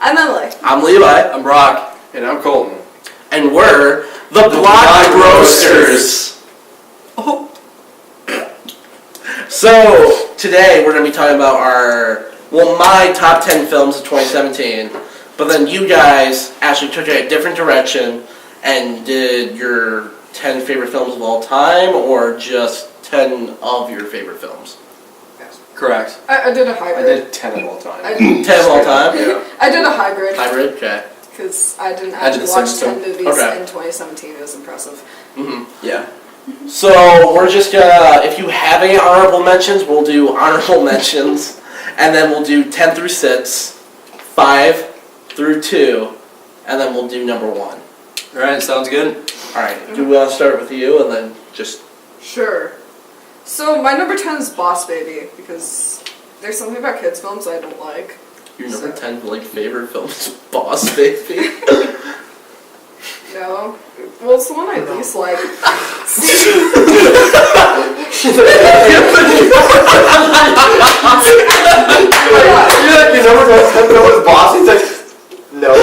I'm Emily. I'm Levi. I'm Brock. And I'm Colton. And we're the Blockbrosters. Oh. So, today we're going to be talking about my top 10 films of 2017. But then you guys actually took it a different direction and did your 10 favorite films of all time, or just 10 of your favorite films? Correct. I did a hybrid. I did 10 of all time. 10 of all time? Yeah. I did a hybrid. Hybrid? Okay. Because I didn't I did actually the watch same 10 movies Okay. in 2017. It was impressive. Mm-hmm. Yeah. So, we're just gonna, if you have any honorable mentions, we'll do honorable mentions. And then we'll do 10 through 6, 5 through 2, and then we'll do number 1. Alright, sounds good. Alright, do we want to start with you and then just... Sure. So my number 10 is Boss Baby, because there's something about kids' films I don't like. Your number 10 favorite film is Boss Baby? No. Well, it's the one I least like. Your number 10 film is Boss? He's like, no.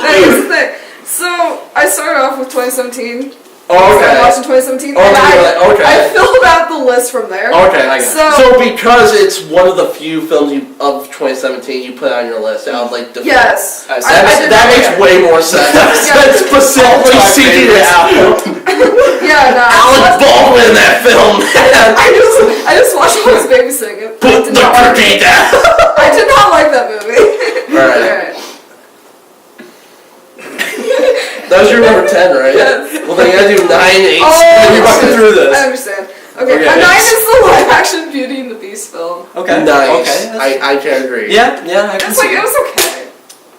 Here's the thing. So I started off with 2017. Oh, okay. I watched in 2017. Oh, and okay. I filled out the list from there. Okay, I got it. So because it's one of the few films of 2017 you put on your list, I would like to... yes. That makes way more sense. That's specifically seeking it out. Yeah, no. Alec Baldwin in that film. I just watched Boss Baby sing it. Put the cookie down. I did not like that movie. Alright. That was your number 10, right? Yes. Well, then you gotta do 9, 8. We're walking through this. I understand. Okay, Okay. my 9 is the live-action Beauty and the Beast film. Okay. Nice. Okay. I can agree. Yeah, I can It's see it was okay.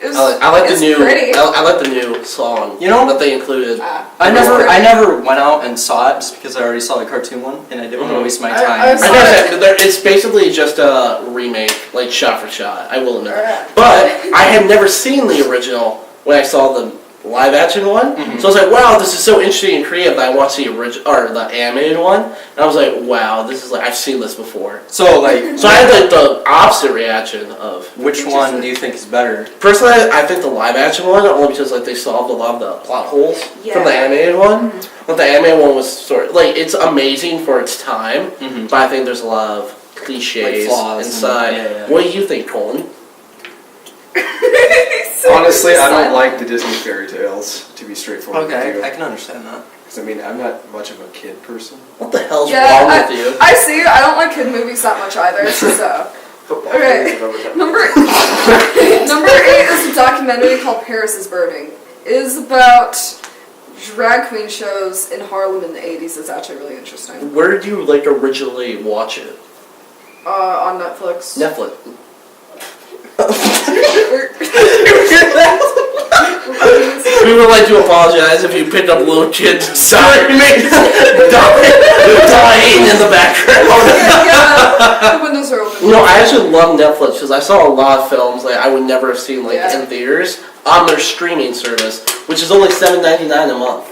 It was, I like the it's new. pretty. I like the new song. You know- that they included. I never went out and saw it just because I already saw the cartoon one and I didn't want to waste my time. I I saw know it's basically just a remake, like shot for shot. I will admit. Alright. But I had never seen the original when I saw the live action one. So I was like, wow, this is so interesting and creative. That I watched the original or the animated one, and I was like, wow, this is I've seen this before. So I had the opposite reaction of which one do you think is better? personally. I think the live action one, only because they solved a lot of the plot holes from the animated one. But the animated one was sort of it's amazing for its time, but I think there's a lot of cliches flaws inside. yeah. What do you think, Colin? Honestly, I don't like the Disney fairy tales, to be straightforward with Okay, you. I can understand that. Because, I mean, I'm not much of a kid person. What the hell's Yeah, wrong with you? I see. I don't like kid movies that much either. So, okay. Number 8 is a documentary called Paris is Burning. It is about drag queen shows in Harlem in the 80s. It's actually really interesting. Where did you originally watch it? On Netflix. Netflix. We would like to apologize if you picked up little kids dying in the background. Yeah, the windows are open. I actually love Netflix because I saw a lot of films I would never have seen in theaters on their streaming service, which is only $7.99 a month.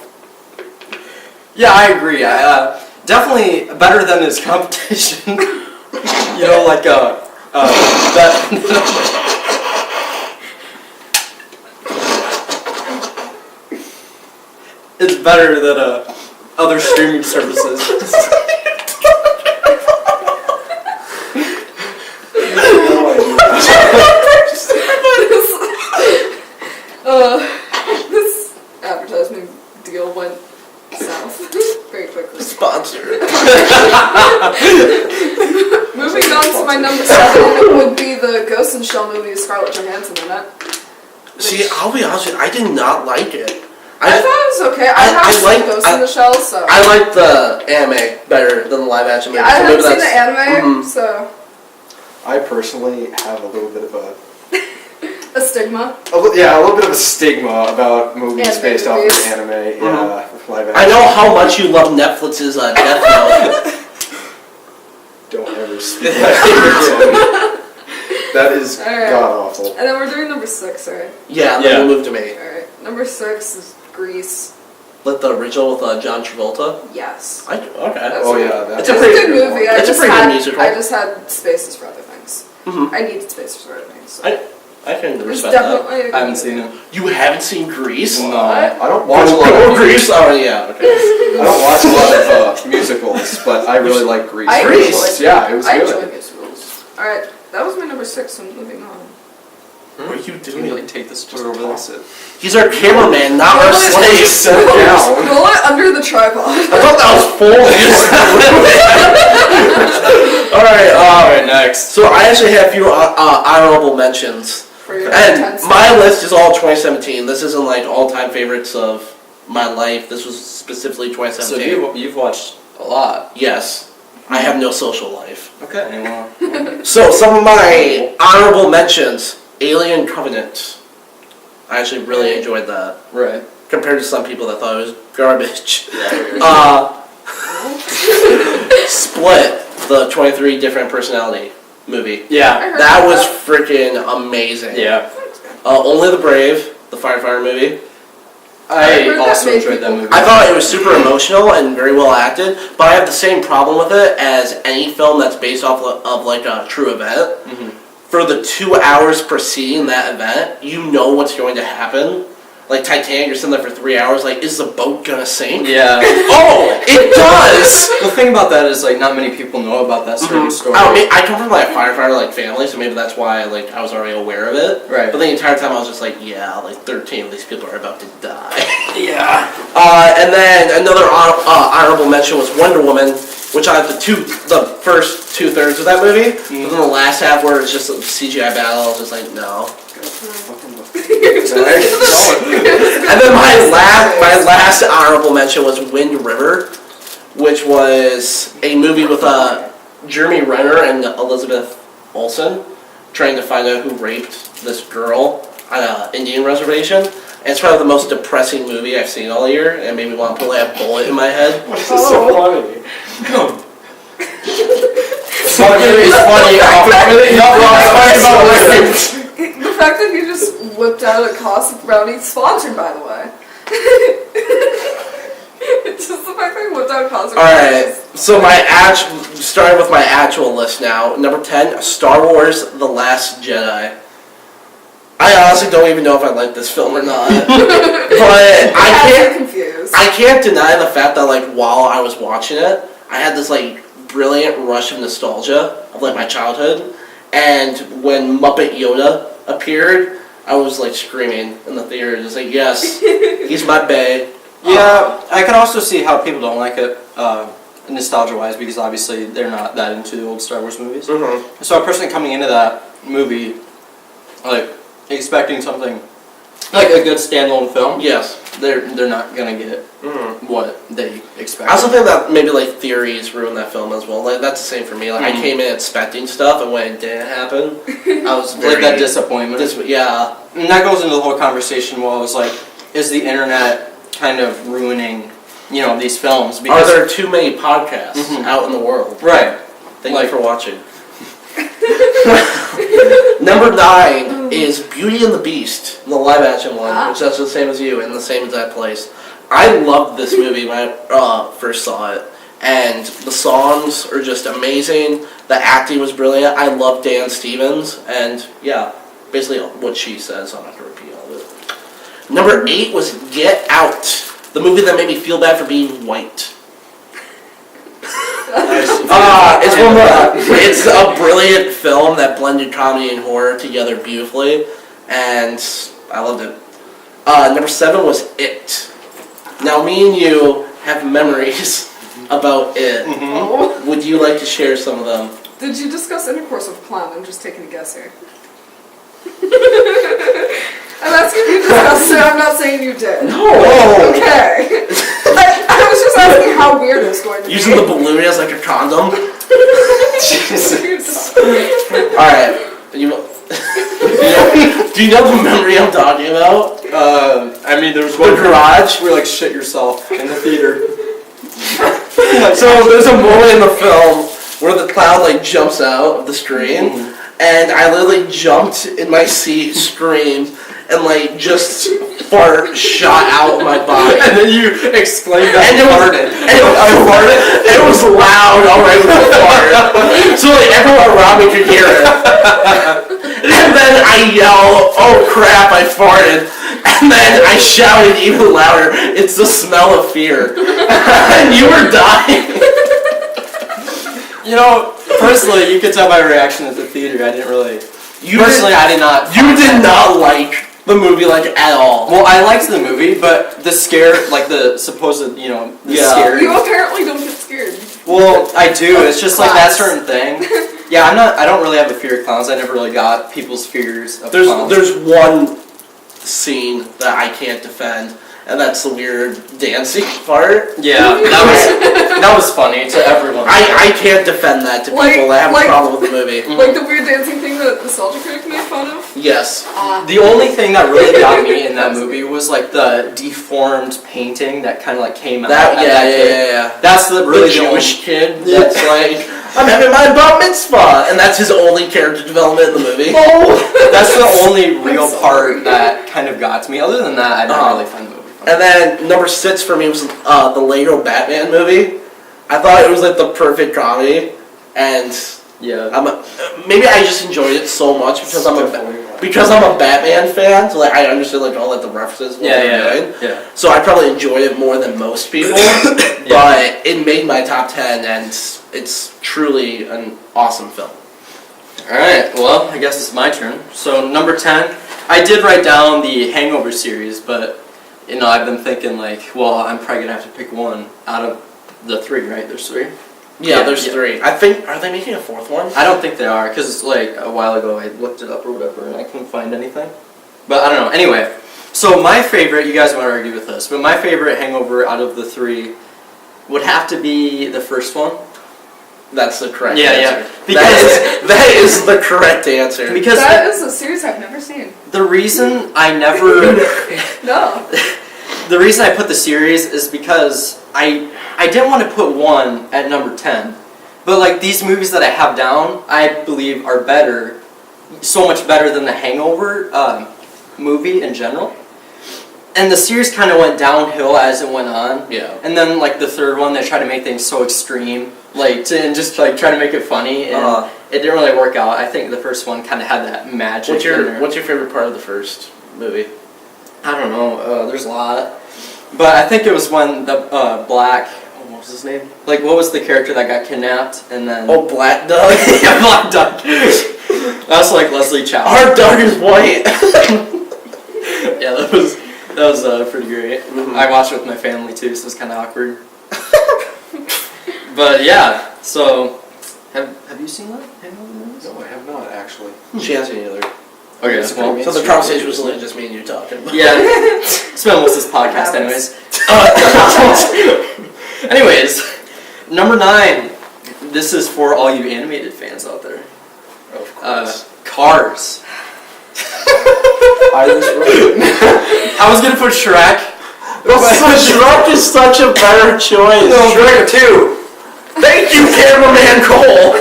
Yeah, I agree. Definitely better than its competition. It's better than other streaming services. This advertisement deal went south very quickly. Sponsored. Moving on to my number 7 would be the Ghost in the Shell movie with Scarlett Johansson in it. See, I'll be honest with you, I did not like it. I thought it was okay. I haven't seen Ghost in the Shell, so... I like the anime better than the live action movie. Yeah, I so haven't maybe seen the anime, so... I personally have a little bit of a stigma? a little bit of a stigma about movies Anime based movies. off of anime, live action. I know how much you love Netflix's Death Note. Don't ever speak that again. That is Alright. god-awful. And then we're doing number 6, right? Yeah, then we'll move to me. Alright. Number 6 is Grease. Like the original with John Travolta? Yes. Okay. Oh yeah, It's It's a a pretty good movie. It's a pretty good musical. I just had spaces for other things. I need space for certain things. So. I can There's respect that. definitely. I haven't seen it. You haven't seen Grease? No. I don't watch a lot Oh, of Grease? Oh, yeah, okay. I don't watch a lot of musicals, but I really like Grease. I Grease? Yeah, it was I good. enjoy musicals. Alright, that was my number 6, so moving on. What are you Can doing? you like take this put it over there? He's our cameraman, not our slave. Set it down. Roll it under the tripod. I thought that was full. Alright, Alright, next. so I actually have a few honorable mentions. For your And 10 my list is all 2017. This isn't like all-time favorites of my life. This was specifically So 2017. you've watched a lot. Yes. I have no social life. Okay, well. So, some of my honorable mentions. Alien Covenant. I actually really enjoyed that. Right. Compared to some people that thought it was garbage. Split, the 23 different personality movie. Yeah. That was freaking amazing. Yeah. Only the Brave, the firefighter movie. I heard that also made enjoyed that people movie. I thought it was super emotional and very well acted, but I have the same problem with it as any film that's based off of like a true event. Mhm. For the 2 hours preceding that event, you know what's going to happen. Like Titanic, you're sitting there for 3 hours, like, is the boat gonna sink? Yeah. Oh, it does! The thing about that is like not many people know about that certain story. I mean, I come from like a firefighter like family, so maybe that's why like I was already aware of it. Right. But the entire time I was just like, yeah, like 13 of these people are about to die. Yeah. And then another honorable mention was Wonder Woman, which I have the first 2/3 of that movie, but then the last half where it's just a CGI battle, I was just like, no. And then my last honorable mention was Wind River, which was a movie with Jeremy Renner and Elizabeth Olsen trying to find out who raped this girl on an Indian reservation. And it's probably the most depressing movie I've seen all year, and made me want to put like a bullet in my head. This is so funny. It's funny. The fact that he just whipped out a Cossack brownie, sponsored by the way. Just the fact that he whipped out a Cossack brownie. Alright, so starting with my actual list now. Number 10, Star Wars The Last Jedi. I honestly don't even know if I like this film or not. But I can't deny the fact that like while I was watching it, I had this like brilliant rush of nostalgia of like my childhood. And when Muppet Yoda appeared, I was like screaming in the theater, just like, yes, he's my bae. Yeah, I can also see how people don't like it, nostalgia-wise, because obviously they're not that into the old Star Wars movies. Mm-hmm. So a person coming into that movie, like, expecting something, like a good standalone film, Yes. they're not gonna get Mm-hmm. what they expect. I also think that maybe like theories ruin that film as well. Like that's the same for me. Like I came in expecting stuff, and when it didn't happen, I was very like that disappointment. yeah. And that goes into the whole conversation where I was like, is the internet kind of ruining, these films? Are there too many podcasts out in the world? Right. Thank you for watching. Number 9 is Beauty and the Beast, the live action one, which that's the same as you, in the same exact place. I loved this movie when I first saw it, and the songs are just amazing. The acting was brilliant. I love Dan Stevens, and yeah, basically what she says. I'm not going to repeat all of it. Number 8 was Get Out, the movie that made me feel bad for being white. It's a brilliant film that blended comedy and horror together beautifully, and I loved it. Number 7 was It. Now, me and you have memories about It. Oh. Would you like to share some of them? Did you discuss intercourse with clown? I'm just taking a guess here. I'm asking if you discussed it, I'm not saying you did. No! Okay. I was just asking how weird it's going to be. Using the balloon as like a condom? Jesus. Alright. Do you know the memory I'm talking about? I mean, there's The garage? where you, like, shit yourself in the theater. So there's a moment in the film where the clown like jumps out of the screen, and I literally jumped in my seat, screamed, and like just fart shot out of my body. And then you exclaimed that And it was, farted. I farted. It was loud, alright, with the fart. So like everyone around me could hear it. And then I yelled, "Oh crap! I farted!" And then I shouted even louder, "It's the smell of fear!" And you were dying. You know, personally, you could tell by reaction at the theater. I didn't really. I did not. You did not like the movie like at all. Well, I liked the movie, but the scare, like the supposed, the scare. You apparently don't get scared. Well, I do. It's just like that certain thing. Yeah, I don't really have a fear of clowns. I never really got people's fears of clowns. There's one scene that I can't defend, and that's the weird dancing part. Yeah, that was funny to everyone. I can't defend that to people that have a problem with the movie. Like the weird dancing thing that the Nostalgia Critic made fun of? Yes. The only thing that really got me in that movie was like the deformed painting that kind of like came out. Yeah. That's The really Jewish kid that's like, "I'm having my bar mitzvah," and that's his only character development in the movie. That's the only real part that kind of got to me. Other than that, I didn't really find the movie funny. And then number 6 for me was the Lego Batman movie. I thought it was like the perfect comedy, and Yeah. maybe I just enjoyed it so much because I'm a Batman fan, so like I understood like all like the references. Yeah. So I probably enjoyed it more than most people, but it made my top 10, and it's truly an awesome film. Alright, well, I guess it's my turn. So, number 10, I did write down the Hangover series, but, I've been thinking, like, well, I'm probably going to have to pick one out of the 3, right? There's 3? Yeah, there's 3. I think, are they making a 4th one? I don't think they are, because, like, a while ago I looked it up or whatever, and I couldn't find anything. But, I don't know. Anyway, so my favorite, you guys might argue with this, but my favorite Hangover out of the 3 would have to be the first one. That's the correct Yeah. answer. Because that is the correct answer. Because That is a series I've never seen. the reason I never No. the reason I put the series is because I didn't want to put one at number 10. But like these movies that I have down, I believe are better, so much better than the Hangover movie in general. And the series kind of went downhill as it went on. Yeah. And then like the third one, they tried to make things so extreme, and just like try to make it funny, and it didn't really work out. I think the first one kind of had that magic. What's your favorite part of the first movie? I don't know. There's a lot, but I think it was when the Black. What was his name? Like, what was the character that got kidnapped and then? Oh, Black Doug. Yeah, Black Doug. That's like Leslie Chow. Our Doug is white. Yeah, that was pretty great. Mm-hmm. I watched it with my family too, so it's kind of awkward. But yeah, so have you seen that? No, I have not actually. She hasn't either. Okay, well, so the conversation was literally just me and you talking. Yeah, spend most of this podcast anyways. Anyways, number 9. This is for all you animated fans out there. Of course. Cars. I was gonna put Shrek. Shrek is such a better choice. No, Shrek 2. Thank you, cameraman Cole.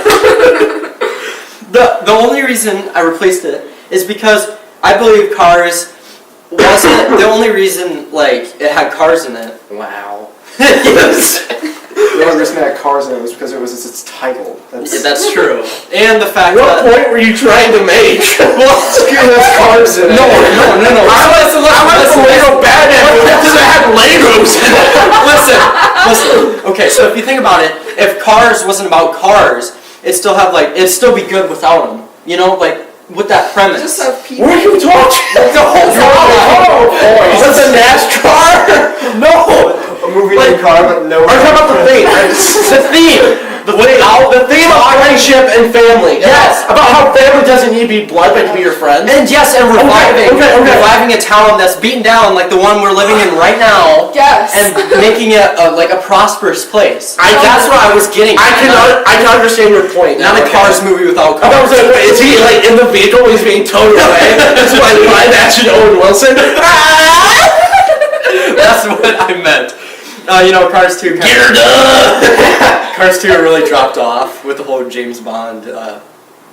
The only reason I replaced it is because I believe Cars wasn't the only reason like it had cars in it. Wow. Yes. The only reason it had cars in it was because it was its title. That's true. And the fact What point were you trying to make? Well, there's cars in it. No. I went to Lego Batman because it had Legos in it. Listen. Okay, so if you think about it, if Cars wasn't about cars, it'd still be good without them. Like with that premise. Just have people. What are you talking about? Is that the NASCAR? No. A movie named Car, but no. Are you talking about the theme? The theme. The theme of friendship and family. Yes. About how family doesn't need to be blood, but to be your friend. And yes, and reviving Okay. a town that's beaten down like the one we're living in right now. Yes. And making it a prosperous place. That's what I was getting. I can understand your point. Not a Cars movie without I cars. was like, wait, is he like in the vehicle when he's being towed away? That's why live action Owen Wilson. That's what I meant. Cars 2 Geared up. Cars 2 really dropped off with the whole James Bond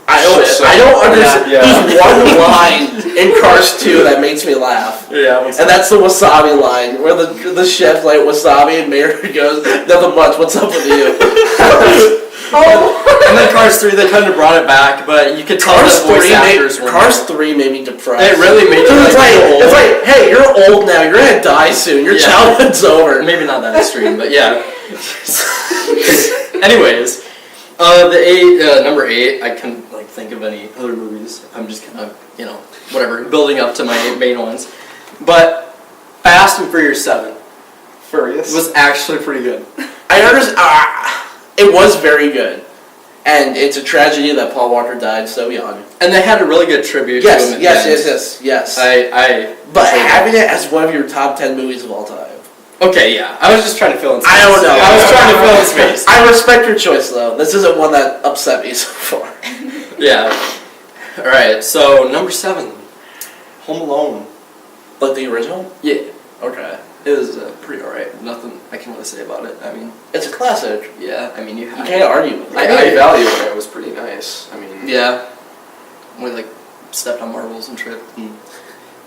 I don't understand. There's one line in Cars 2 that makes me laugh. Yeah. And that's the wasabi line, where the chef like wasabi and Mary goes, nothing much, what's up with you? And then Cars 3, they kind of brought it back, but you could tell Cars 3 made me depressed. It really made you it's like, hey, you're old now, you're gonna die soon, your childhood's over. Maybe not that extreme, but yeah. Anyways, number 8, I couldn't like think of any other movies. I'm just kind of, whatever, building up to my main ones. But Fast and Furious 7 was actually pretty good. I understand. It was very good. And it's a tragedy that Paul Walker died so young. And they had a really good tribute to him. Yes. But having it as one of your top 10 movies of all time. Okay, yeah. I was just trying to fill in space. I don't know. I was trying to fill in space. I respect your choice, though. This isn't one that upset me so far. Yeah. Alright, so number 7. Home Alone. Like the original? Yeah. Okay. It was pretty alright. Nothing I can really say about it. I mean, it's a classic. Yeah, I mean, you can't argue with it. I value it. It was pretty nice. I mean, yeah. We like stepped on marbles and tripped, and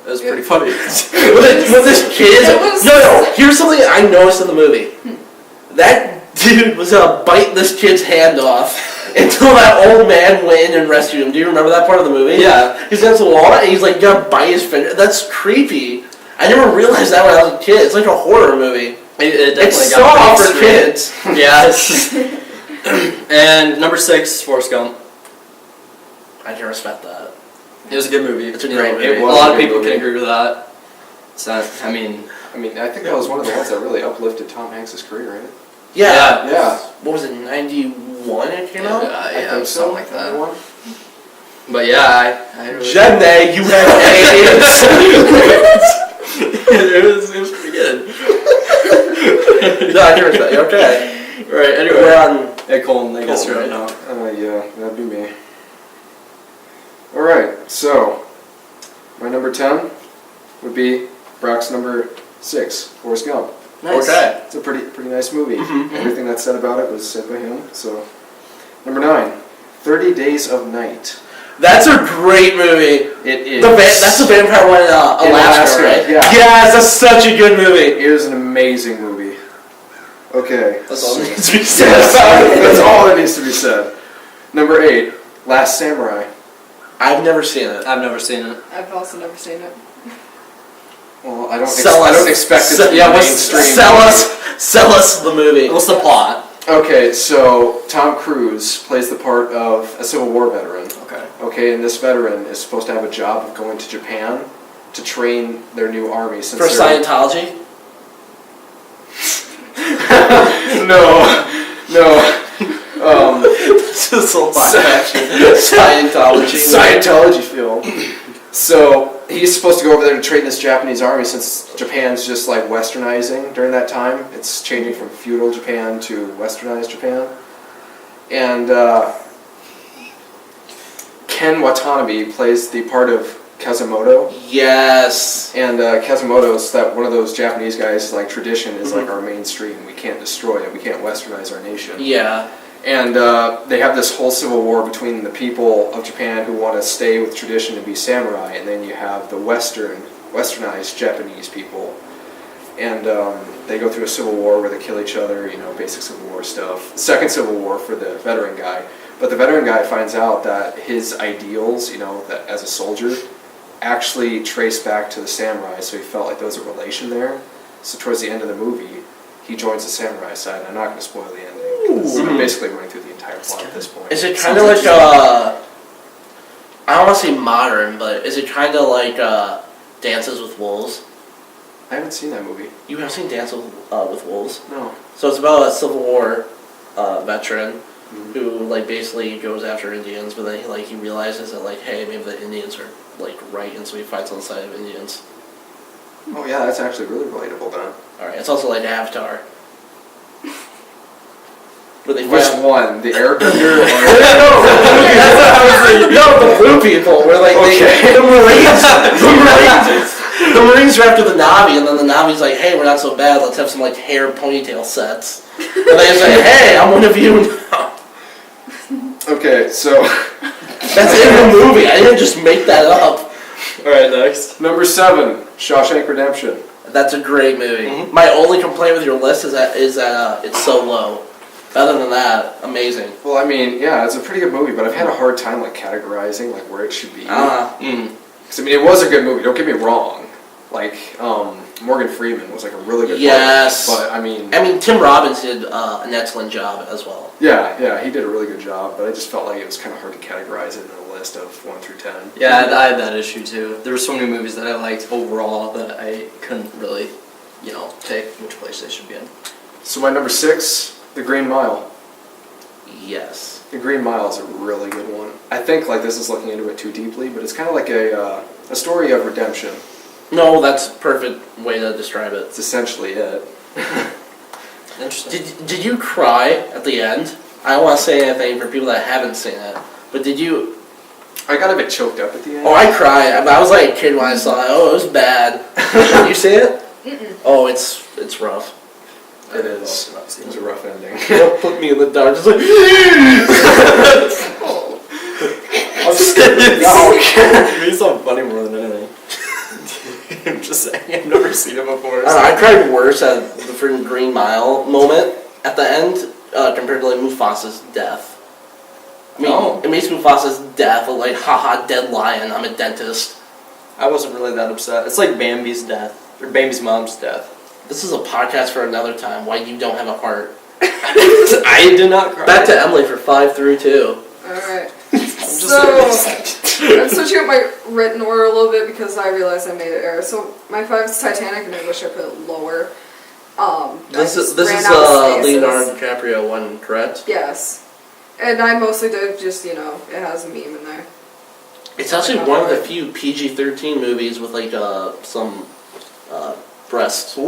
it was pretty funny. with this kid. No. Here's something I noticed in the movie. That dude was gonna bite this kid's hand off until that old man went in and rescued him. Do you remember that part of the movie? Yeah. He's against the wall and he's like gonna bite his finger. That's creepy. I never realized that when I was a kid. It's like a horror movie. It definitely it's got so for kids. Yeah. And number 6, Forrest Gump. I can respect that. It was a good movie. It's a great movie. A lot of people can agree with that. So, I mean, I think that was one of the ones that really uplifted Tom Hanks' career, right? Yeah. What was it, 91 it came out? Yeah, think something so. like that. 91? But yeah, I really... Jenny, you have AIDS. it was pretty good. No, I can respect it. Okay. Right, anyway. We're on... Hey, Colin, I guess you're right now. Yeah, that'd be me. Alright, so, my number 10 would be Brock's number 6, Forrest Gump. Nice. Okay. It's a pretty nice movie. Mm-hmm. Everything that's said about it was said by him, so. Number 9, 30 Days of Night. That's a great movie. It is. That's the vampire one in Alaska, right? Yeah. Yes, that's such a good movie. It is an amazing movie. Okay. That's all that needs to be said. That's all that needs to be said. Number 8, Last Samurai. I've never seen it. I've never seen it. I've also never seen it. Well, I don't expect it to be mainstream. Sell us the movie. What's the plot? Okay, so Tom Cruise plays the part of a Civil War veteran. Okay, and this veteran is supposed to have a job of going to Japan to train their new army. Since For Scientology? No. This is a live action Scientology film. So he's supposed to go over there to train this Japanese army since Japan's just like westernizing during that time. It's changing from feudal Japan to westernized Japan. And Ken Watanabe plays the part of Kazumoto. Yes. And Kazumoto's that one of those Japanese guys, like tradition is like our mainstream. We can't destroy it. We can't westernize our nation. Yeah. And they have this whole civil war between the people of Japan who want to stay with tradition and be samurai, and then you have the westernized Japanese people. And they go through a civil war where they kill each other, basic civil war stuff. Second civil war for the veteran guy. But the veteran guy finds out that his ideals, that as a soldier, actually trace back to the samurai, so he felt like there was a relation there. So towards the end of the movie, he joins the samurai side. I'm not going to spoil the ending. I'm basically running through the entire plot at this point. Is it kind of like I don't want to say modern, but is it kind of like Dances with Wolves? I haven't seen that movie. You haven't seen Dances with Wolves? No. So it's about a Civil War veteran who basically goes after Indians, but then he realizes that hey, maybe the Indians are right, and so he fights on the side of Indians. Oh yeah, that's actually really relatable then. All right, it's also like Avatar. Which one? The Airbender? No, the blue people. Where the Marines are after the Na'vi, and then the Na'vi's like, hey, we're not so bad. Let's have some hair ponytail sets. And they say, hey, I'm one of you now. Okay, so That's in the movie. I didn't just make that up. Alright, next. Number 7, Shawshank Redemption. That's a great movie. Mm-hmm. My only complaint with your list is that it's so low. Other than that, amazing. Well, I mean, yeah, it's a pretty good movie, but I've had a hard time like categorizing like where it should be. Because I mean, it was a good movie. Don't get me wrong. Like Morgan Freeman was like a really good. Yes. But I mean, Tim Robbins did an excellent job as well. Yeah, he did a really good job. But I just felt like it was kind of hard to categorize it in a list of 1 through 10. Yeah, I had that issue too. There were so many movies that I liked overall that I couldn't really, pick which place they should be in. So my number 6, The Green Mile. Yes. The Green Mile is a really good one. I think like this is looking into it too deeply, but it's kind of like a story of redemption. No, that's a perfect way to describe it. It's essentially it. Interesting. Did you cry at the end? I don't want to say anything for people that haven't seen it, but did you? I got a bit choked up at the end. Oh, I cried. I was like a kid when I saw it. Oh, it was bad. Did you see it? Mm-mm. Oh, it's rough. It is. It was a rough ending. Put me in the dark, just like. I'm just kidding. It's so funny more than anything. I'm just saying, I've never seen it before. So. I cried worse at the freaking Green Mile moment at the end compared to like Mufasa's death. I mean, It makes Mufasa's death look like, haha, dead lion, I'm a dentist. I wasn't really that upset. It's like Bambi's death, or Bambi's mom's death. This is a podcast for another time, why you don't have a heart. I did not cry. Back to Emily for 5 through 2. Alright. So, I'm switching up my written order a little bit because I realized I made an error. So, my 5 is Titanic, and I wish I put it lower. This is Leonardo DiCaprio one, correct? Yes. And I mostly did just, it has a meme in there. It's actually one of the few PG-13 movies with like some breasts. I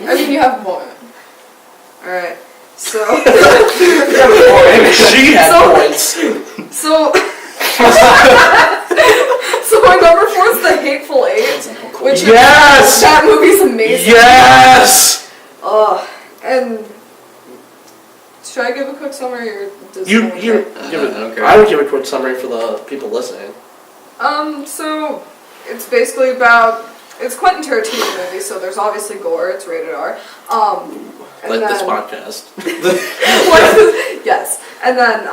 mean, you have one. Alright. So. She had points. So my number 4 is The Hateful Eight, which yes! That movie's amazing. Yes! And should I give a quick summary or does You someone give it. Okay. I would give a quick summary for the people listening. So it's basically about it's Quentin Tarantino movie, so there's obviously gore. It's rated R. Like this podcast. Yes, and then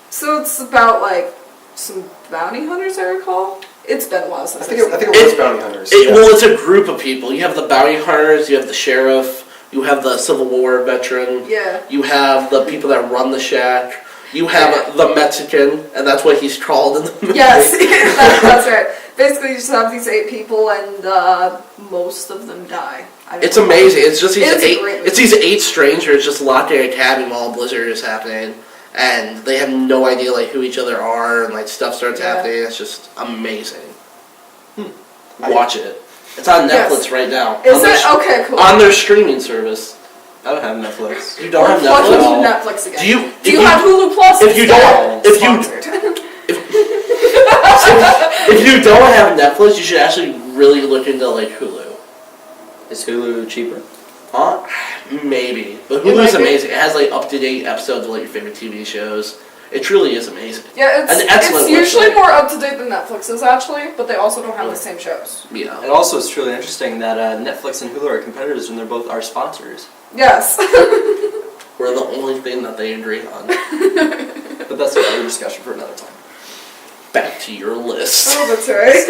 so it's about like some bounty hunters. I recall. It's been a while since I think it was bounty hunters. Well, it's a group of people. You have the bounty hunters. You have the sheriff. You have the Civil War veteran. Yeah. You have the people that run the shack. You have the Mexican, and that's what he's called in the movie. Yes, that's right. Basically, you just have these 8 people, and most of them die. It's amazing. It's just these it's 8. It's these 8 strangers just locked in a cabin while a blizzard is happening, and they have no idea like who each other are, and like stuff starts happening. It's just amazing. Watch it. It's on Netflix right now. Is it? Okay, cool. On their streaming service. I don't have Netflix. You don't have Netflix? Netflix? Netflix again. Do you have Hulu Plus? If you don't, if you don't have Netflix, you should actually really look into like Hulu. Is Hulu cheaper? Maybe, but Hulu's amazing. It has like up-to-date episodes of like your favorite TV shows. It truly is amazing. Yeah, An excellent it's usually website. more up to date than Netflix is actually, but they also don't have the same shows. Yeah. And also, it's truly interesting that Netflix and Hulu are competitors, and they're both our sponsors. Yes. We're the only thing that they agree on. But that's another discussion for another time. Back to your list. Oh, that's right.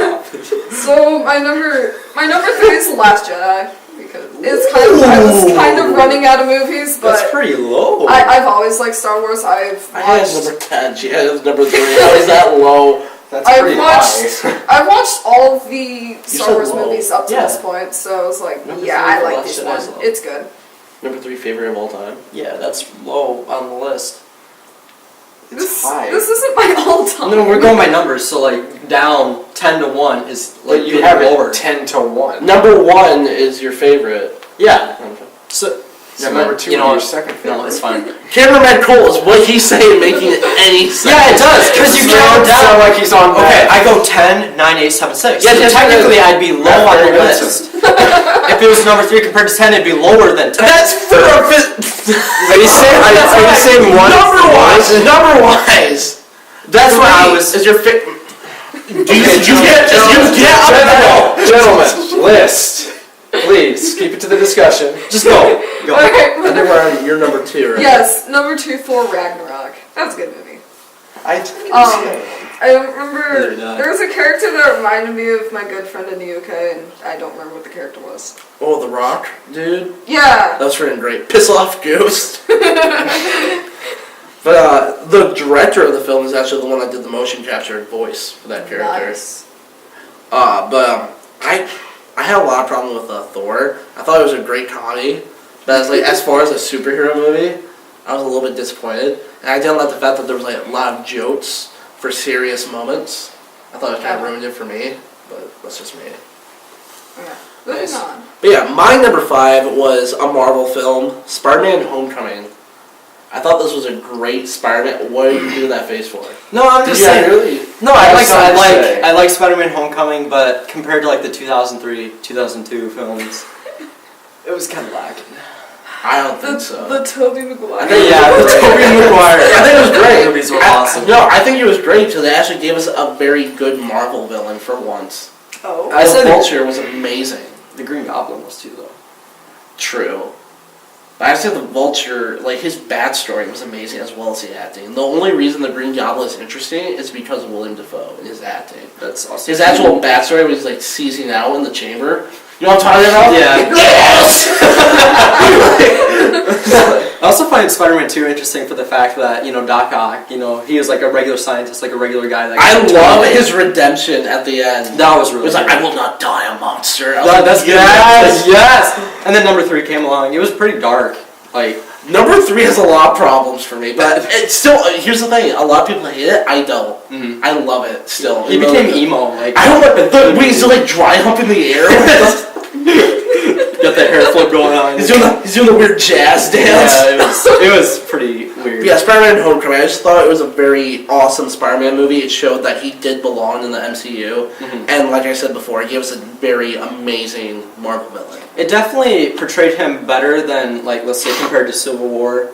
So my number 3 is The Last Jedi because I was kind of running out of movies, but That's pretty low. I've always liked Star Wars. I had number 10. She had number 3. How is that low? That's pretty high. I've watched all of the Star said Wars low. movies up to this point, so I was like, Number yeah, 3 I for like Last this Jedi's one. low. It's good. Number 3 favorite of all time. Yeah, that's low on the list. It's high. This isn't my all-time. No, we're going by numbers, so like down 10 to 1 is like But you have lower. it 10 to 1. Number 1 is your favorite. Yeah. So number 2 is your second favorite. No, it's fine. Cameraman Cole, is what he's saying making any sense? Yeah, it does, because you It count sounds down. like he's on Okay, that. I go 10, 9, 8, 7, 6. Yeah, So yes, technically, I'd be low on the very good, list. If it was number 3 compared to 10, it'd be lower than 10. That's for a bit. Are you saying one? Number wise. That's what I was. Is your fit? Gentlemen, list. Please keep it to the discussion. Just go. Go. Okay. I think we're on your number 2, right? Yes, number 2, Thor Ragnarok. That was a good movie. I think it's I don't remember. Neither did I. There was a character that reminded me of my good friend in the UK, and I don't remember what the character was. Oh, The Rock, dude. Yeah. That was freaking great. Piss off, Ghost. But the director of the film is actually the one that did the motion capture voice for that character. Nice. I had a lot of problems with Thor. I thought it was a great comedy, but as far as a superhero movie, I was a little bit disappointed. And I didn't like the fact that there was a lot of jokes for serious moments. I thought it kind of ruined it for me, but that's just me. Okay. Moving on. But yeah, my number 5 was a Marvel film, Spider-Man: Homecoming. I thought this was a great Spider-Man. What did you do that face for? No, I'm just saying. Really? No, I like Spider-Man: Homecoming, but compared to the 2003, 2002 films, it was kind of lacking. I don't think so. The Tobey Maguire. The Tobey Maguire. I think it was great. Movies were awesome. No, I think it was great because they actually gave us a very good Marvel villain for once. Oh. I said the Vulture was amazing. The Green Goblin was too, though. True. But I said the Vulture, his backstory was amazing as well as the acting. The only reason the Green Goblin is interesting is because of William Dafoe and his acting. That's awesome. His actual backstory was seizing out in the chamber. You know what I'm talking about? Yeah. Yes! I also find Spider-Man 2 interesting for the fact that, Doc Ock, he was a regular scientist, a regular guy. I love his redemption at the end. That was really It was good. I will not die a monster. That's yes! And then number 3 came along. It was pretty dark. Number 3 has a lot of problems for me, but it's still, here's the thing, a lot of people hate it, I don't. Mm-hmm. I love it still. He became emo. I don't like the way he's dry hump in the air. Got that hair flip going on. He's doing the weird jazz dance. Yeah, it was pretty weird. Yeah, Spider-Man: Homecoming. I just thought it was a very awesome Spider-Man movie. It showed that he did belong in the MCU, and like I said before, it gave us a very amazing Marvel villain. It definitely portrayed him better than, let's say, compared to Civil War.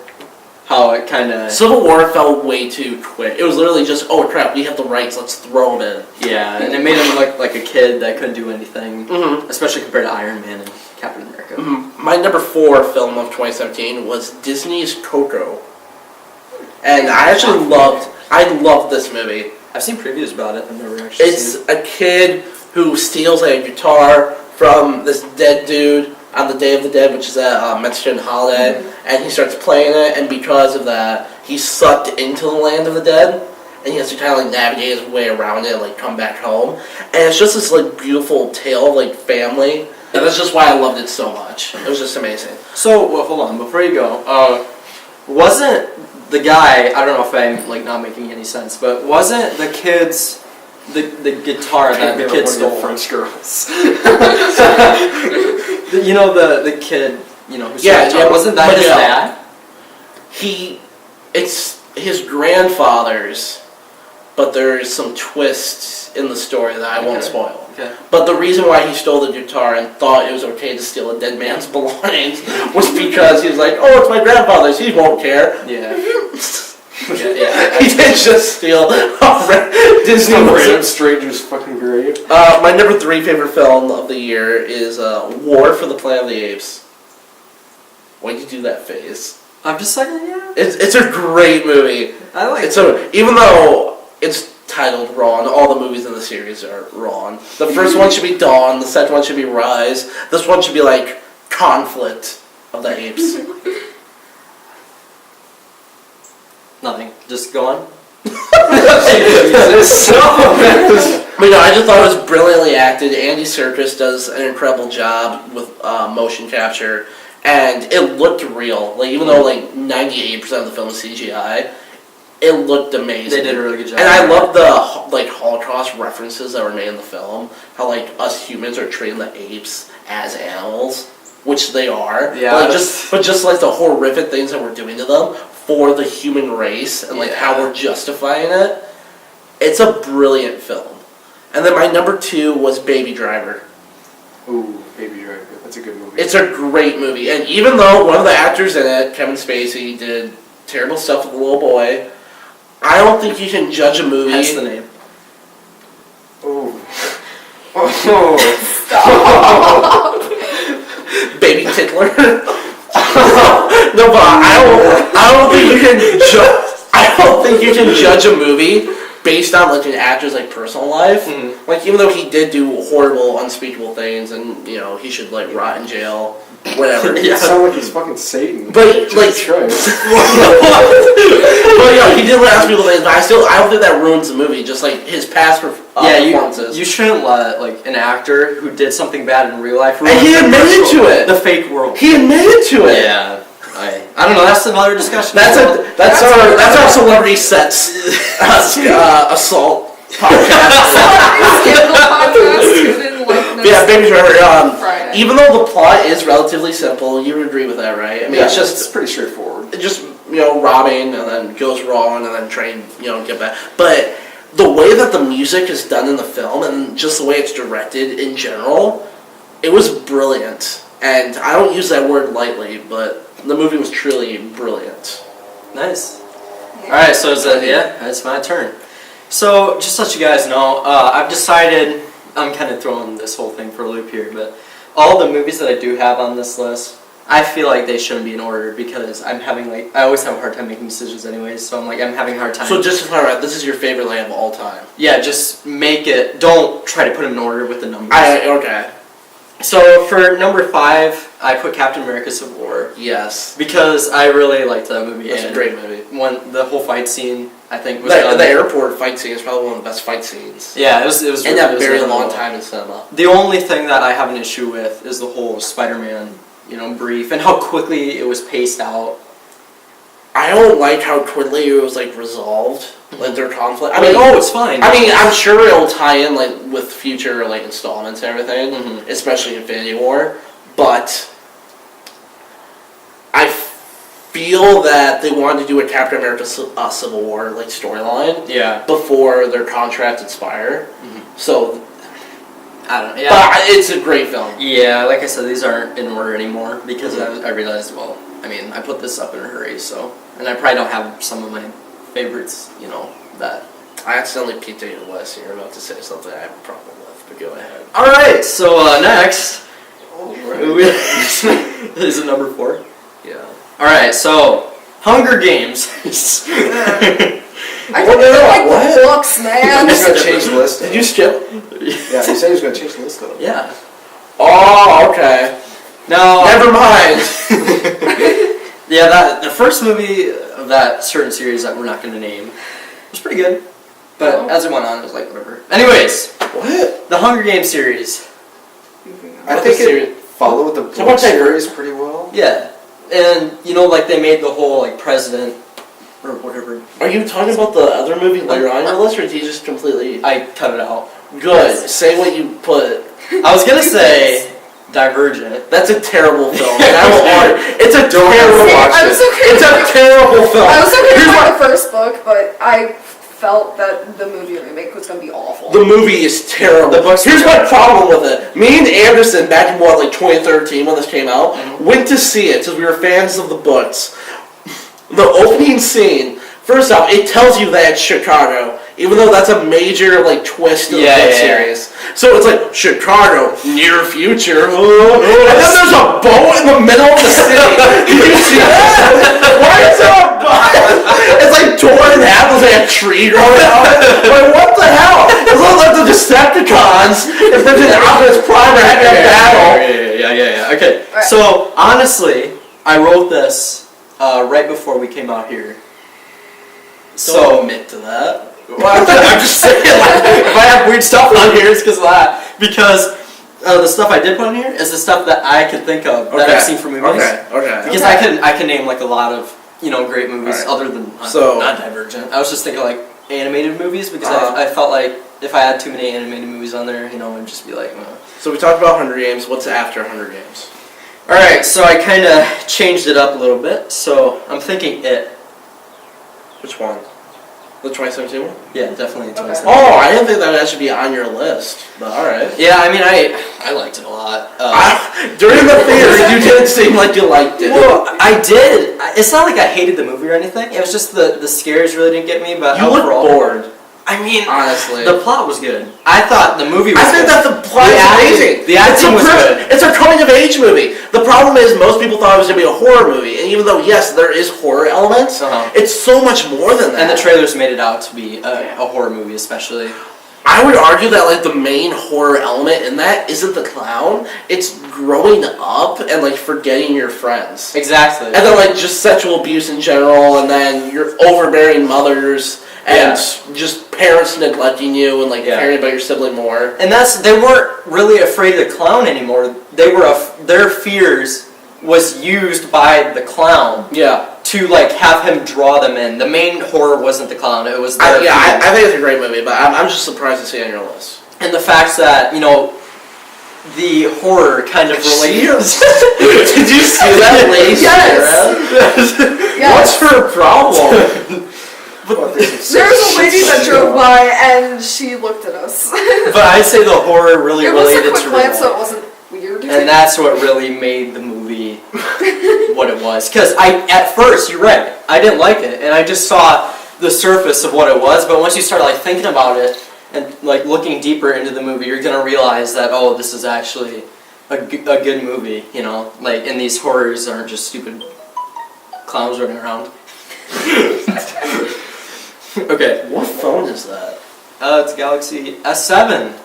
How it kind of... Civil War felt way too quick. It was literally just, oh crap, we have the rights, let's throw him in. Yeah, and it made him look like a kid that couldn't do anything, especially compared to Iron Man and Captain America. My number 4 film of 2017 was Disney's Coco. And I loved this movie. I've seen previews about it, I've never actually It's a kid who steals a guitar from this dead dude on the Day of the Dead, which is a Mexican holiday, and he starts playing it, and because of that, he's sucked into the land of the dead, and he has to kind of navigate his way around it and come back home. And it's just this beautiful tale of family, and that's just why I loved it so much. It was just amazing. So, well, hold on, before you go, wasn't the guy, I don't know if I'm not making any sense, but wasn't the kids... The guitar that the kid stole. French girls. The kid, who stole the guitar. Wasn't that his dad? It's his grandfather's, but there's some twists in the story that I won't spoil. Okay. But the reason why he stole the guitar and thought it was okay to steal a dead man's belongings was because he was like, oh, it's my grandfather's, he won't care. Yeah. He didn't just steal Disney Random stranger's fucking grave. My number 3 favorite film of the year is War for the Planet of the Apes. Why'd you do that face? I'm just yeah. It's a great movie. I like it. Even though it's titled wrong, all the movies in the series are wrong. The first one should be Dawn, the second one should be Rise, this one should be Conflict of the Apes. Nothing. Just go on. But no, I just thought it was brilliantly acted. Andy Serkis does an incredible job with motion capture, and it looked real. Even though 98% of the film is CGI, it looked amazing. They did a really good job. And I love the Holocaust references that were made in the film. How us humans are treating the apes as animals, which they are. Yeah. Just the horrific things that we're doing to them for the human race and how we're justifying it. It's a brilliant film. And then my number 2 was Baby Driver. Ooh, Baby Driver. That's a good movie. It's a great movie. And even though one of the actors in it, Kevin Spacey, did terrible stuff with the little boy, I don't think you can judge a movie. Hence the name. Oh. Baby tickler. No, but I don't think you can I don't think you can judge a movie based on like an actor's like personal life. Mm-hmm. Like even though he did do horrible, unspeakable things, and you know he should like rot in jail, whatever. It sounds like he's fucking Satan. But like, Jesus Christ. but yeah, he did let people things. But I don't think that ruins the movie. Just like his past performances. You shouldn't let like an actor who did something bad in real life. And he admitted to it. The fake world. He admitted to it. Yeah. I don't know. That's another discussion. That's our celebrity sets assault podcast. Scandal podcast. Tune in like Yeah, Baby Driver. Friday. Even though the plot is relatively simple, you would agree with that, right? I mean, it's pretty straightforward. Just robbing and then goes wrong and then trying get back. But the way that the music is done in the film and just the way it's directed in general, it was brilliant. And I don't use that word lightly, but the movie was truly brilliant. Nice. Alright, so it's my turn. So, just to let you guys know, I've decided, I'm kind of throwing this whole thing for a loop here, but all the movies that I do have on this list, I feel like they shouldn't be in order because I always have a hard time making decisions anyways, so I'm having a hard time. So just to clarify, this is your favorite land of all time? Yeah, just don't try to put them in order with the numbers. Okay. So, for number 5, I put Captain America Civil War. Yes. Because I really liked that movie. It's a great movie. The whole fight scene, I think, was the airport fight scene is probably one of the best fight scenes. Yeah, it was in that very long time in cinema. The only thing that I have an issue with is the whole Spider-Man, brief and how quickly it was paced out. I don't like how quickly it was resolved, like their conflict. It's fine. I'm sure it'll tie in with future installments and everything, especially Infinity War. But I feel that they wanted to do a Captain America Civil War storyline, before their contract expire. So I don't know. Yeah. But it's a great film. Yeah, like I said, these aren't in order anymore because I realized, I put this up in a hurry, and I probably don't have some of my favorites, that. I accidentally peeked at your list and you're about to say something I have a problem with, but go ahead. Alright, so next. Is it number 4? Yeah. Alright, so Hunger Games. I think the books, man. He's going to change the list. Did you skip? Yeah, he said he was going to change the list though. Yeah. Oh, okay. No. Never mind. Yeah, the first movie of that certain series that we're not going to name was pretty good. But as it went on, it was whatever. Anyways. What? The Hunger Games series. I think it followed the book series pretty well. Yeah. And, they made the whole, president, or whatever. Are you talking about the other movie later on your list, or did you just completely... I cut it out. Good. Yes. Say what you put. I was gonna say Divergent. That's a terrible film. It's a terrible watch. It's a terrible film. I was okay with the first book, but I felt that the movie remake was going to be awful. The movie is terrible. Here's my problem with it. Me and Anderson, back in 2013 when this came out, went to see it because we were fans of the books. The opening scene, first off, it tells you that it's Chicago, even though that's a major twist of the book series. So it's Chicago, near future. And then there's a boat in the middle of the city. Did you see that? Why is there a boat? It's torn in half. There's a tree growing out. What the hell? It's like the Decepticons. If there's an Optimus Prime or having a battle. Yeah. Okay. Right. So honestly, I wrote this right before we came out here. Don't admit to that. Well, I'm just saying, if I have weird stuff on here, it's because of that. Because the stuff I did put on here is the stuff that I can think of that I've seen from movies. Okay. Because I can name a lot of great movies other than not Divergent. I was just thinking animated movies because I felt like if I had too many animated movies on there, it'd just be So we talked about Hunger Games. What's after Hunger Games? All right, so I kind of changed it up a little bit. So I'm thinking It. Which one? The 2017 one? Yeah, definitely. Okay. Oh, I didn't think that should be on your list, but alright. Yeah, I mean, I liked it a lot. During the theater, you didn't seem like you liked it. Well, I did. It's not like I hated the movie or anything. It was just the scares really didn't get me. But You looked overall, bored. I mean, Honestly. the plot was good. I thought the movie was I think good. that the plot is amazing. The acting was good. It's a coming-of-age movie. The problem is most people thought it was going to be a horror movie, and even though, yes, there is horror elements, it's so much more than that. And the trailers made it out to be a horror movie, especially. I would argue that like the main horror element in that isn't the clown. It's growing up and like forgetting your friends. Exactly. And then like just sexual abuse in general, and then your overbearing mothers and just parents neglecting you and like caring about your sibling more. And they weren't really afraid of the clown anymore. They were their fears was used by the clown. Yeah. To like have him draw them in. The main horror wasn't the clown; it was their fears. I think it's a great movie, but I'm just surprised to see it on your list. And the fact that the horror kind of relates. Did you see that lady? Yes. What's her problem? There's a lady that drove by and she looked at us. But I'd say the horror really It was a related quick to glance, real so it life. wasn't weird. And that's what really made the movie what it was. Because at first, you're right, I didn't like it, and I just saw the surface of what it was. But once you start like thinking about it and like looking deeper into the movie, you're gonna realize that this is actually a good movie. Like, and these horrors aren't just stupid clowns running around. Okay. What phone is that? It's Galaxy S7.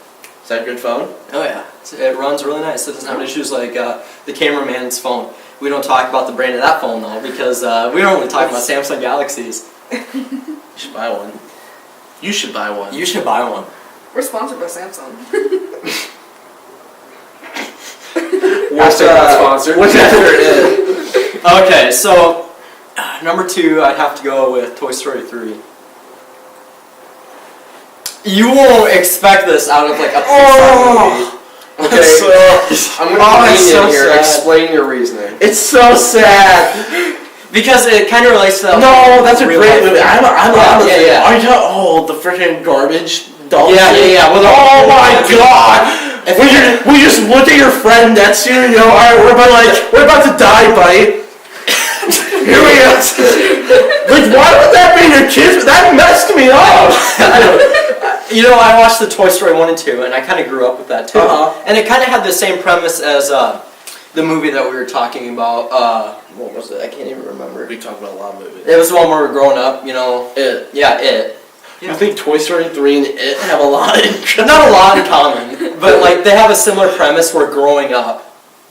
Is that a good phone? Oh yeah, it runs really nice. It doesn't have issues like the cameraman's phone. We don't talk about the brand of that phone though, because we don't only talk about Samsung Galaxies. You should buy one. You should buy one. You should buy one. We're sponsored by Samsung. What's sponsored? What's after it? Okay, so number 2, I'd have to go with Toy Story 3. You won't expect this out of like a Pixar movie. Okay, so, I'm gonna lean so in here. sad. Explain your reasoning. It's so sad. Because it kind of relates to that. No, that's a real great life movie. thing. Yeah. Are you talking? The freaking garbage doll. Yeah. Well, oh my god! We just looked at your friend next to you and go, alright, we're about to die, buddy. Here we go. Like, why would that be your kids? That messed me up. I watched the Toy Story 1 and 2, and I kind of grew up with that too. And it kind of had the same premise as the movie that we were talking about. What was it? I can't even remember. We talked about a lot of movies. It was the one where we were growing up, It. Yeah, It. You think Toy Story 3 and It have a lot in common? Not a lot in common, but like they have a similar premise where growing up,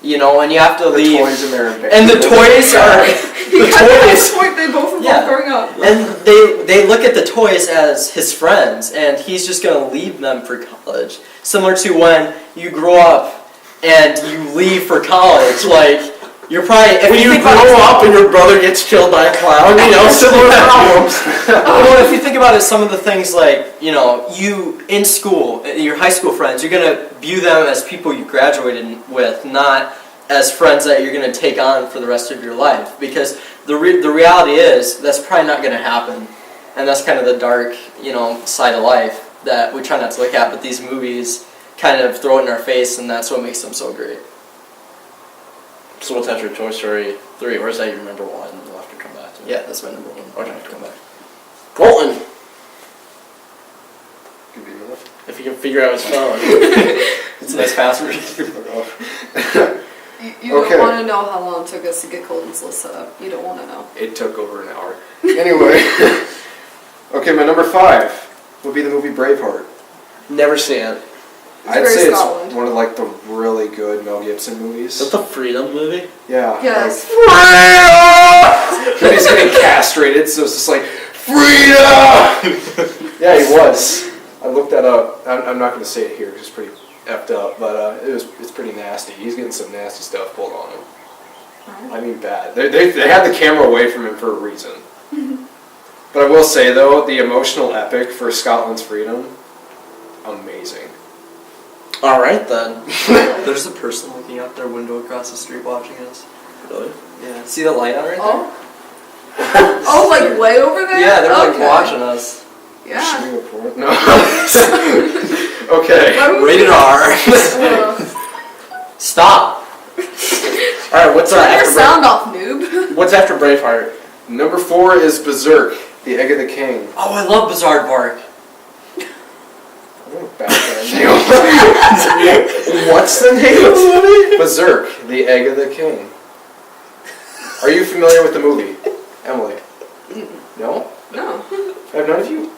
and you have to leave. The toys in there. And the toys are He kind of has a point. They both involve growing up. And they look at the toys as his friends, and he's just gonna leave them for college. Similar to when you grow up and you leave for college, like you're probably when you grow up and your brother gets killed by a clown, similar problems. Well, if you think about it, some of the things like you in school, your high school friends, you're gonna view them as people you graduated with, not as friends that you're gonna take on for the rest of your life. Because the reality is that's probably not gonna happen, and that's kind of the dark side of life that we try not to look at. But these movies kind of throw it in our face, and that's what makes them so great. So what's after Toy Story 3? Or is that your number 1? We'll have to come back to it. Yeah, that's my number 1. Okay, come back. Colton! Give me a minute. If you can figure out his phone. It's a nice password. You don't want to know how long it took us to get Colton's list set up. You don't want to know. It took over an hour. Anyway. Okay, my number 5 would be the movie Braveheart. Never seen it. I'd very say Scotland. it's one of like the really good Mel Gibson movies. Is that the Freedom movie? Yeah. Yes. Like, he's getting castrated, so it's just like, freedom! Yeah, he was. I looked that up. I'm not going to say it here because it's pretty effed up, but it's pretty nasty. He's getting some nasty stuff pulled on him. I mean, bad. They had the camera away from him for a reason. But I will say, though, the emotional epic for Scotland's freedom, amazing. Alright then. There's a person looking out their window across the street watching us. Really? Yeah. See the light on right there? Oh, like way over there? Yeah, they're like Okay. watching us. Yeah. Singapore? No. Okay. Rated R. Stop. Alright, what's Turn your after sound off, noob. What's after Braveheart? Number 4 is Berserk, the Egg of the King. Oh, I love Bizarre Park. What's the name of the movie? Berserk, the Egg of the King. Are you familiar with the movie, Emily? No? No. Have none of you?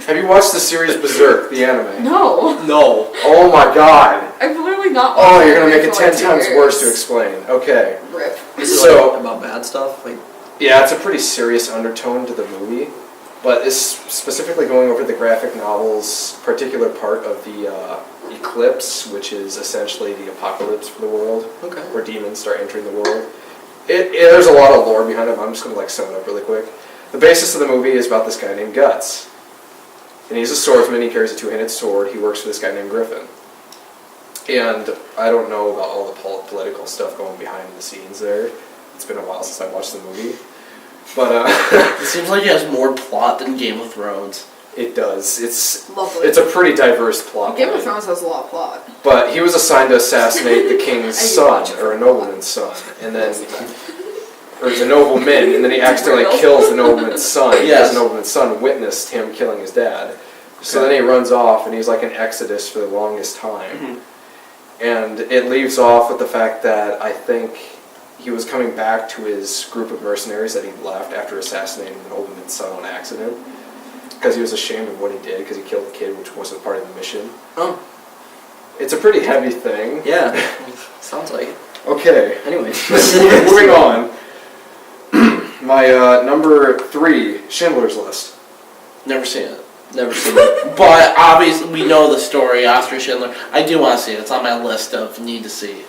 Have you watched the series Berserk, the anime? No. No. Oh my god. I've literally not Oh, watched you're gonna anime make it for 10 like 2 times years. worse to explain. Okay. Rip. Is it So- like about bad stuff? Like, Yeah, it's a pretty serious undertone to the movie, but it's specifically going over the graphic novel's particular part of the eclipse, which is essentially the apocalypse for the world, okay. where demons start entering the world. There's a lot of lore behind it, but I'm just going to sum it up really quick. The basis of the movie is about this guy named Guts. And he's a swordsman, he carries a two-handed sword, he works for this guy named Griffin. And I don't know about all the political stuff going behind the scenes there. It's been a while since I watched the movie. But It seems like it has more plot than Game of Thrones. it does. It's Lovely. a pretty diverse plot Game of line. Thrones has a lot of plot. But he was assigned to assassinate the king's I son, watch it or for a nobleman's son, and then, or the nobleman, and then he accidentally kills the nobleman's son because Yes. the nobleman's son witnessed him killing his dad. So then he runs off, and he's like in Exodus for the longest time. And it leaves off with the fact that I think he was coming back to his group of mercenaries that he left after assassinating the nobleman's son on accident. Because he was ashamed of what he did, because he killed the kid, which wasn't part of the mission. Oh. It's a pretty heavy thing. Yeah. Sounds like it. Okay, Anyway. moving on. My number 3, Schindler's List. Never seen it. Never seen it. But obviously, we know the story, Oscar Schindler. I do want to see it. It's on my list of need to see.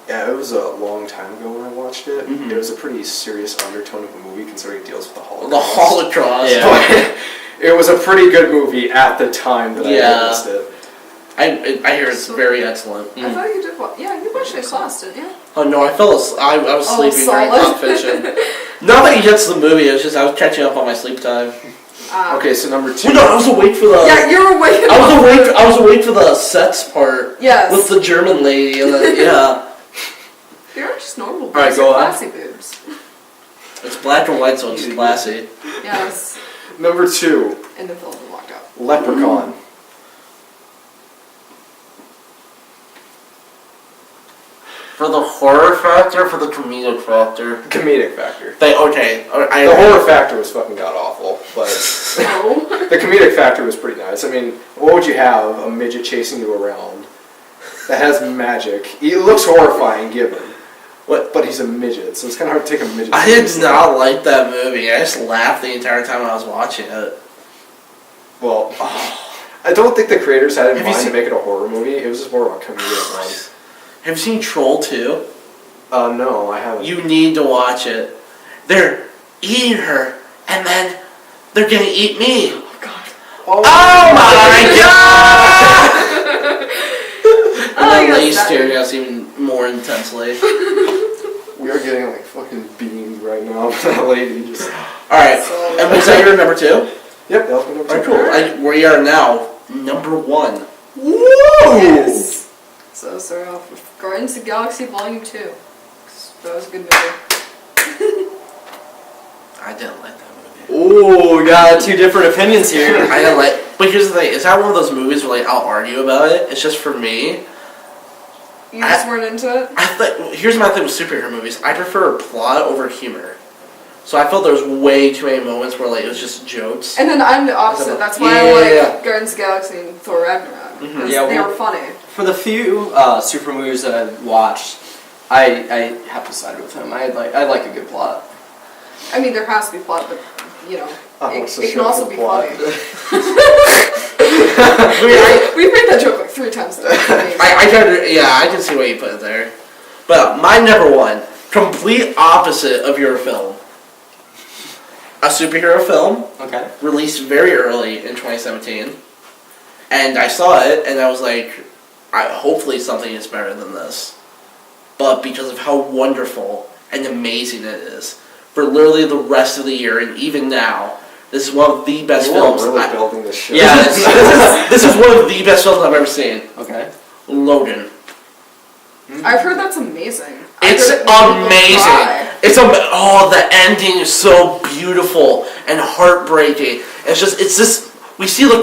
Yeah, it was a long time ago when I watched it. Mhm. It was a pretty serious undertone of a movie considering it deals with the Holocaust. The Holocaust. Yeah. But it was a pretty good movie at the time that Yeah. I witnessed it. I hear it's very excellent. I thought you did watch. Yeah, you watched it in class, didn't you? Oh no, I was Oh, sleeping during solid. competition. Not that you get to the movie, it was just I was catching up on my sleep time. Okay, so number 2. Well, no, I was awake for the. Yeah, you're awake. I was awake for the sets part. Yes. With the German lady and the yeah. They aren't just normal boobs. Alright, They're go on. classy boobs. It's black and white, so it's classy. Yes. Number 2, And the film walked out. Leprechaun. For the horror factor, for the comedic factor. Comedic factor. Okay. The horror factor was fucking god awful, but No. the comedic factor was pretty nice. I mean, what would you have? A midget chasing you around that has magic. He looks horrifying, given. But he's a midget, so it's kind of hard to take a midget. I did seriously. not like that movie. I just laughed the entire time I was watching it. Well, I don't think the creators had in Have you mind to seen- make it a horror movie. It was just more of a comedic one. Have you seen Troll 2? No, I haven't. You need to watch it. They're eating her, and then they're gonna eat me. Oh God. Oh my god! Oh, And then yes, Lay's that staring is. at us even more intensely. We are getting like fucking beamed right now. That lady just. Alright, So- and was that your number 2? Yep, that was my number 2. Alright, cool. We are now number 1. Woo! Yes. So start off with Guardians of the Galaxy Volume 2. 'Cause that was a good movie. I didn't like that movie. Ooh, we got 2 different opinions here. I didn't like. But here's the thing: is that one of those movies where like I'll argue about it? It's just for me. You just weren't into it? Here's my thing with superhero movies: I prefer plot over humor. So I felt there was way too many moments where like it was just jokes. And then I'm the opposite. That's why I like Guardians of the Galaxy and Thor Ragnarok. Because Yeah, they well- were funny. For the few super movies that I've watched, I have to side with him. I like a good plot. I mean, there has to be plot, but, you know, it can also be plot. funny. I We've made that joke like 3 times today. I tried to, yeah, I can see why you put it there. But my number 1, complete opposite of your film. A superhero film, Okay. released very early in 2017. And I saw it, and I was like, hopefully something is better than this. But because of how wonderful and amazing it is, for literally the rest of the year, and even now, This is one of the best We're films. really building this shit. Yeah. This is one of the best films I've ever seen. Okay. Logan. I've heard that's amazing. It's amazing. The ending is so beautiful and heartbreaking. It's just we see the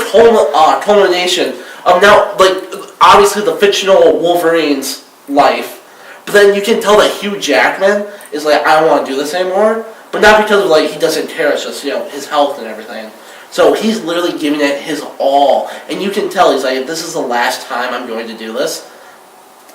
culmination of now, like, obviously the fictional Wolverine's life, but then you can tell that Hugh Jackman is like, I don't want to do this anymore, but not because of, like, he doesn't care, it's just, his health and everything. So he's literally giving it his all, and you can tell he's like, if this is the last time I'm going to do this,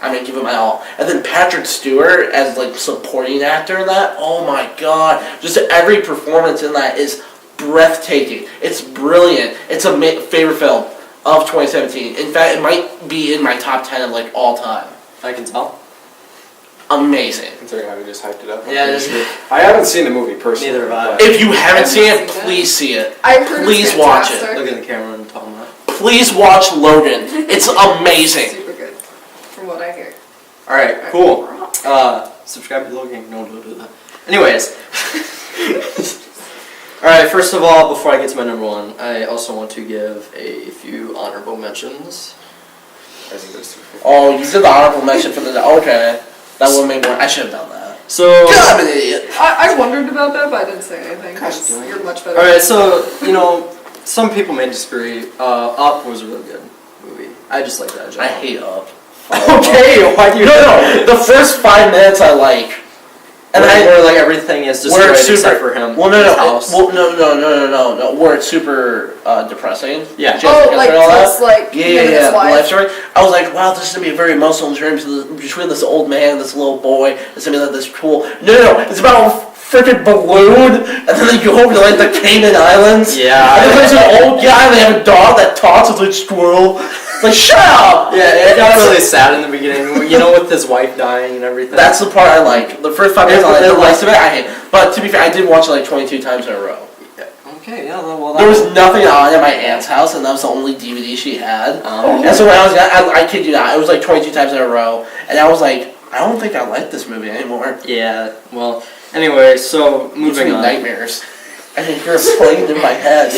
I'm going to give it my all. And then Patrick Stewart as, like, supporting actor in that, oh my god, just every performance in that is breathtaking. It's brilliant. It's a favorite film of 2017. In fact, it might be in my top 10 of, like, all time. I can tell. Amazing. Considering how we just hyped it up. Yeah, I haven't seen the movie personally. Neither have I. If you haven't I've seen not it, seen it. please see it. I've heard Please it's watch fantastic. it. Look at the camera and tell them that. Please watch Logan. It's amazing. Super good, from what I hear. Alright, cool. Subscribe to the Logan Gang. No, don't do that. Anyways. Alright, first of all, before I get to my number one, I also want to give a few honorable mentions. I think there's 250. Oh, you did the honorable mention for the... Okay. That would make more... I should have done that. So... God, I'm an idiot. I wondered about that, but I didn't say anything. Gosh, 'Cause dang. you're much better. Alright, so, some people may disagree. Up was a really good movie. I just like that. I hate Up. Okay, why do you... No. The first 5 minutes I like. And where like everything is where destroyed it's super, except for him. Well, no. his house. No. Where it's super depressing. Yeah. Jessica Oh, like and all that. just like him and his The life wife. story. I was like, wow, this is gonna be a very emotional journey between this old man and this little boy. It's gonna be like this cool. No. It's about a freaking balloon, and then they go over to like the Cayman Islands. Yeah. And then there's an old guy. And they have a dog that talks. It's like squirrel. Like, shut up! Yeah, it got really sad in the beginning, with his wife dying and everything. That's the part I like. The first 5 minutes I like. The rest of it I hate. But to be fair, I did watch it like 22 times in a row. Okay, yeah, well, There was nothing on at my aunt's house, and that was the only DVD she had. Oh. And so when I kid you not, it was like 22 times in a row, and I was like, I don't think I like this movie anymore. Yeah, well, anyway, so moving on. Nightmares. I can hear it playing in my head.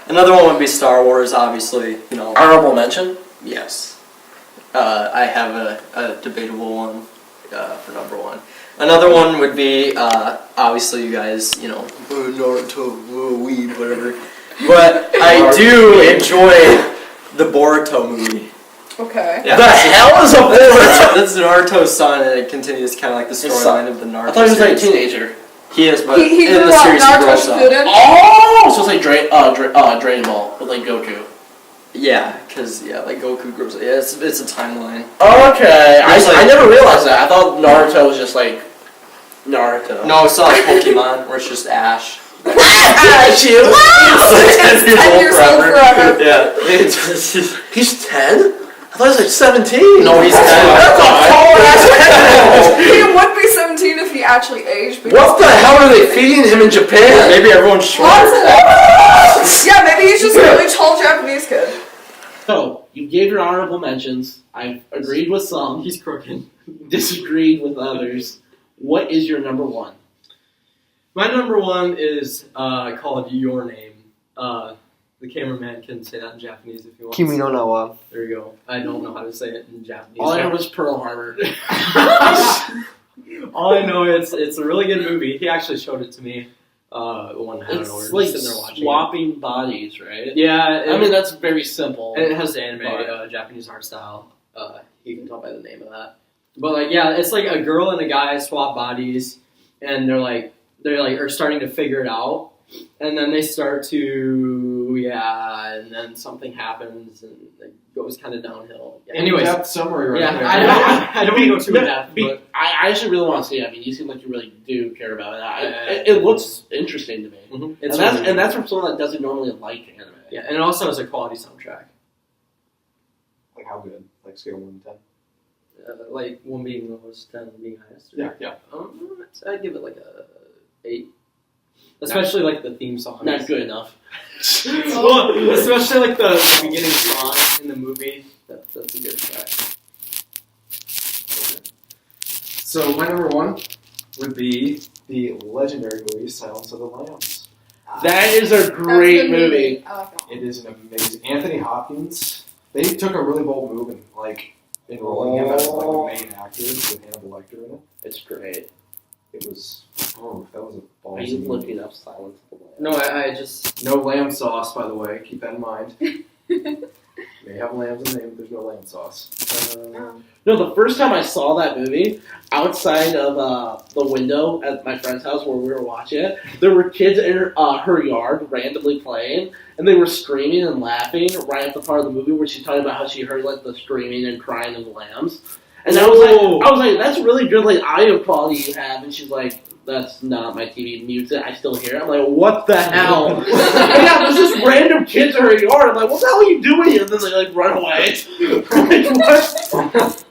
Another one would be Star Wars, obviously, Honorable mention? Yes. I have a debatable one for number one. Another one would be, obviously you guys, Naruto, weed, whatever. But I do enjoy the Boruto movie. Okay. Yeah, The hell is a Boruto? That's Naruto's son, and it continues kind of like the storyline of the Naruto I thought he was like a series. teenager. He is, but He in grew the up. series he Naruto grows up. Shippuden. Oh! So it's like Dragon Ball with like Goku. Yeah, because like Goku grows up. Yeah, it's a timeline. Okay. There's, I never realized that. I thought Naruto was just like Naruto. No, it's not like Pokemon, where it's just Ash. Ash, you! 10 years old forever. Yeah. He's 10? I thought he was like 17. No, he's 10. That's a tall ass head. He would be 17 if he actually aged. What the hell are they feeding him in Japan? Maybe everyone's short. Yeah, maybe he's just a really tall Japanese kid. So, you gave your honorable mentions. I agreed with some. He's crooked. Disagreed with others. What is your number one? My number one is called Your Name. The cameraman can say that in Japanese if he wants. Kimi no na wa. There you go. I don't know how to say it in Japanese. All I know was Pearl Harbor. All I know is it's a really good movie. He actually showed it to me. One, I don't know, we It's were like just sitting there watching. swapping bodies, right? Yeah, I mean, that's very simple. and it has the anime Japanese art style. You can tell by the name of that. But like, yeah, it's like a girl and a guy swap bodies, and they're like are starting to figure it out, and then they start to and then something happens and it goes kind of downhill. Yeah. Anyways, depth summary right yeah, there. I don't want to go too in depth, but I actually really want to see it. I mean, you seem like you really do care about it. It looks interesting to me. it's And that's from someone that doesn't normally like anime. yeah, and it also has a quality soundtrack. Like how good? Like scale 1 to 10. Like 1 being the lowest, 10 being highest. Yeah. I'd give it like a 8. Especially like the theme song. Not good enough. Well, especially like the beginning song in the movie. That's a good track. So my number one would be the legendary movie Silence of the Lambs. That is a That's great good movie. I like that one. It is an amazing. Anthony Hopkins. They took a really bold move and enrolling him as like the main actor with Hannibal Lecter in it. It's great. It was that was a Are ballsy you move. looking up Silence of the Lambs? No, I just. No lamb sauce, by the way. Keep that in mind. May have lambs in the name, but there's no lamb sauce. No, the first time I saw that movie, outside of the window at my friend's house where we were watching it, there were kids in her yard randomly playing, and they were screaming and laughing right at the part of the movie where she's talking about how she heard like the screaming and crying of the lambs. And I was like, that's really good like audio quality you have. And she's like, that's not my TV, mutes it. I still hear it. I'm like, what the hell? And yeah, there's just random kids in her yard. I'm like, what the hell are you doing here? And then they like run away. I'm like, what?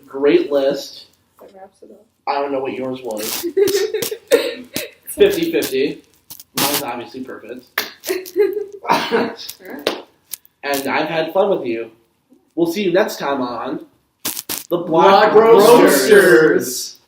Great list. That wraps it up. I don't know what yours was. 50-50. Mine's obviously perfect. Alright. And I've had fun with you. We'll see you next time on the Blockbrosters.